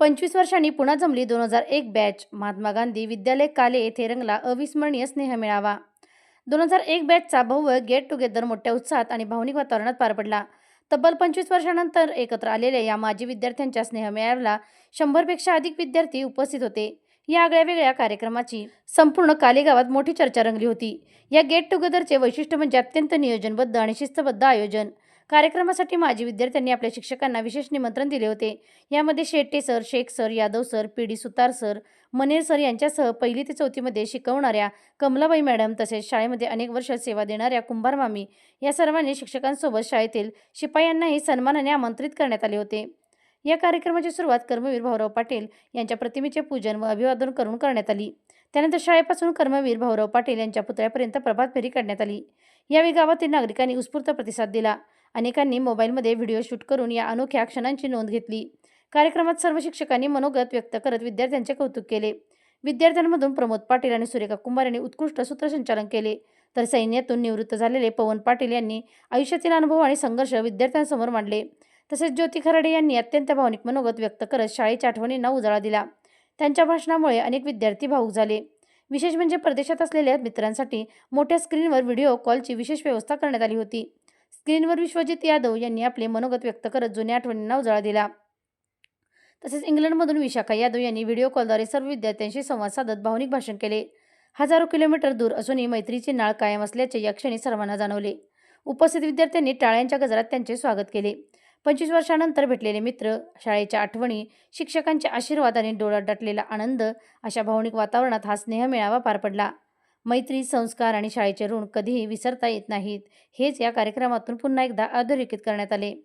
25 वर्षांनी पुन्हा जमली 2001 बॅच. महात्मा गांधी विद्यालय काले येथे रंगला अविस्मरणीय स्नेह मेळावा. 2001 बॅचचा भव्य गेट टुगेदर मोठ्या उत्साहात आणि भावनिक वातावरणात पार पडला. तब्बल 25 वर्षांनंतर एकत्र आलेल्या या माजी विद्यार्थ्यांच्या स्नेह मेळाव्याला 100 पेक्षा अधिक विद्यार्थी उपस्थित होते. या आगळ्या-वेगळ्या कार्यक्रमाची संपूर्ण काले गावात मोठी चर्चा रंगली होती. या गेट टुगेदरचे वैशिष्ट्य म्हणजे अत्यंत नियोजनबद्ध आणि शिस्तबद्ध आयोजन. कार्यक्रमासाठी माजी विद्यार्थ्यांनी आपल्या शिक्षकांना विशेष निमंत्रण दिले होते. यामध्ये Shette sir, Shaikh sir, Yadav sir, P D. Sutar sir, Maner sir यांच्यासह 1ली ते 4थी मध्ये शिकवणाऱ्या कमलाबाई मॅडम, तसेच शाळेमध्ये अनेक वर्ष सेवा देणाऱ्या कुंभार मामी या सर्वांनी शिक्षकांसोबत शाळेतील शिपायांनाही सन्मानाने आमंत्रित करण्यात आले होते. या कार्यक्रमाची सुरुवात कर्मवीर भाऊराव पाटील यांच्या प्रतिमेचे पूजन व अभिवादन करून करण्यात आली. त्यानंतर शाळेपासून कर्मवीर भाऊराव पाटील यांच्या पुतळ्यापर्यंत प्रभात फेरी काढण्यात आली. यावेळी गावातील नागरिकांनी उत्स्फूर्त प्रतिसाद दिला. अनेकांनी मोबाईलमध्ये व्हिडिओ शूट करून या अनोख्या क्षणांची नोंद घेतली. कार्यक्रमात सर्व शिक्षकांनी मनोगत व्यक्त करत विद्यार्थ्यांचे कौतुक केले. विद्यार्थ्यांमधून प्रमोद पाटील आणि सुरेखा कुंभार यांनी उत्कृष्ट सूत्रसंचालन केले, तर सैन्यातून निवृत्त झालेले पवन पाटील यांनी आयुष्यातील अनुभव आणि संघर्ष विद्यार्थ्यांसमोर मांडले. तसेच ज्योती खराडे यांनी अत्यंत भावनिक मनोगत व्यक्त करत शाळेच्या आठवणींना उजाळा दिला. त्यांच्या भाषणामुळे अनेक विद्यार्थी भावूक झाले. विशेष म्हणजे परदेशात असलेल्या मित्रांसाठी मोठ्या स्क्रीनवर व्हिडिओ कॉलची विशेष व्यवस्था करण्यात आली होती. स्क्रीनवर विश्वजित यादव यांनी आपले मनोगत व्यक्त करत जुन्या आठवणींना उजाळा दिला. तसेच इंग्लंडमधून विशाखा यादव यांनी व्हिडिओ कॉलद्वारे सर्व विद्यार्थ्यांशी संवाद साधत भावनिक भाषण केले. हजारो किलोमीटर दूर असूनही मैत्रीची नाळ कायम असल्याचे या क्षणी सर्वांना जाणवले. उपस्थित विद्यार्थ्यांनी टाळ्यांच्या गजरात त्यांचे स्वागत केले. 25 वर्षांनंतर भेटलेले मित्र, शाळेच्या आठवणी, शिक्षकांचे आशीर्वाद आणि डोळ्यात दाटलेला आनंद अशा भावनिक वातावरणात हा स्नेह मेळावा पार पडला. मैत्री, संस्कार आणि शाळेचे ऋण कधीही विसरता येत नाहीत, हेच या कार्यक्रमातून पुन्हा एकदा अधोरेखित करण्यात आले.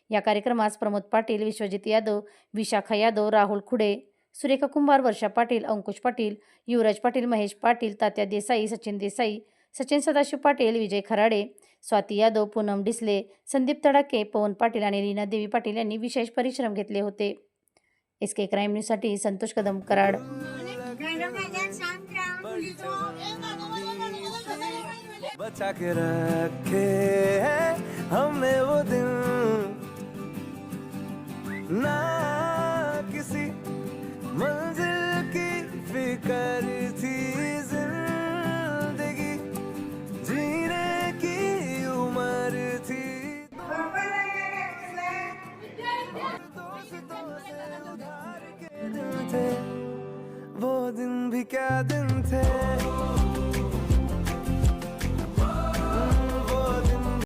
या कार्यक्रमास प्रमोद पाटील, विश्वजित यादव, विशाखा यादव, राहुल खुडे, सुरेखा कुंभार, वर्षा पाटील, अंकुश पाटील, युवराज पाटील, महेश पाटील, तात्या देसाई, सचिन देसाई, सचिन सदाशिव पाटील, विजय खराडे, स्वाती यादव, पूनम डिसले, संदीप तडाके, पवन पाटील आणि रीना देवी पाटील यांनी विशेष परिश्रम घेतले होते. SK क्राईम न्यूजसाठी संतोष कदम, कराड. बचा के रखे हैं हमें वो दिन, ना किसी मंजिल की फिकर थी, जिंदगी जीने की उम्र थी, दोस्तों से उधार के दिन थे वो दिन भी क्या दिन